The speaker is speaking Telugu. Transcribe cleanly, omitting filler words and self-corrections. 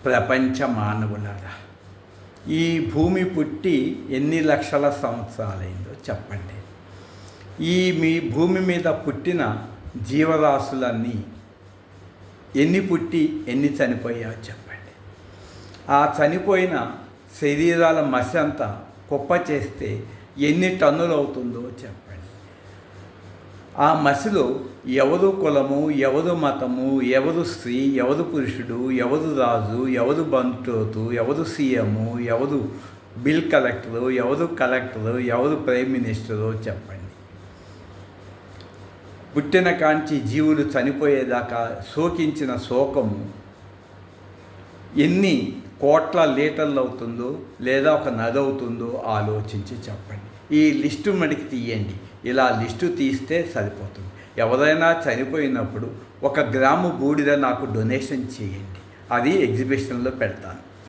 ప్రపంచ మానవులారా, ఈ భూమి పుట్టి ఎన్ని లక్షల సంవత్సరాలైందో చెప్పండి. మీ భూమి మీద పుట్టిన జీవరాశులన్నీ ఎన్ని పుట్టి ఎన్ని చనిపోయాయో చెప్పండి. ఆ చనిపోయిన శరీరాల మసి అంతా కుప్ప చేస్తే ఎన్ని టన్నులు అవుతుందో చెప్పండి. ఆ మసిలో ఎవరు కులము, ఎవరు మతము, ఎవరు స్త్రీ, ఎవరు పురుషుడు, ఎవరు రాజు, ఎవరు బంటోతు, ఎవరు సీఎము, ఎవరు బిల్ కలెక్టరు, ఎవరు కలెక్టరు, ఎవరు ప్రైమ్ మినిస్టరు చెప్పండి. పుట్టిన కాంచి జీవులు చనిపోయేదాకా శోకించిన శోకము ఎన్ని కోట్ల లీటర్లు అవుతుందో లేదా ఒక నది అవుతుందో ఆలోచించి చెప్పండి. ఈ లిస్టు మడికి తీయండి. ఇలా లిస్టు తీస్తే సరిపోతుంది. ఎవరైనా చనిపోయినప్పుడు 1 గ్రాము బూడిద నాకు డొనేషన్ చేయండి, అది ఎగ్జిబిషన్లో పెడతాను.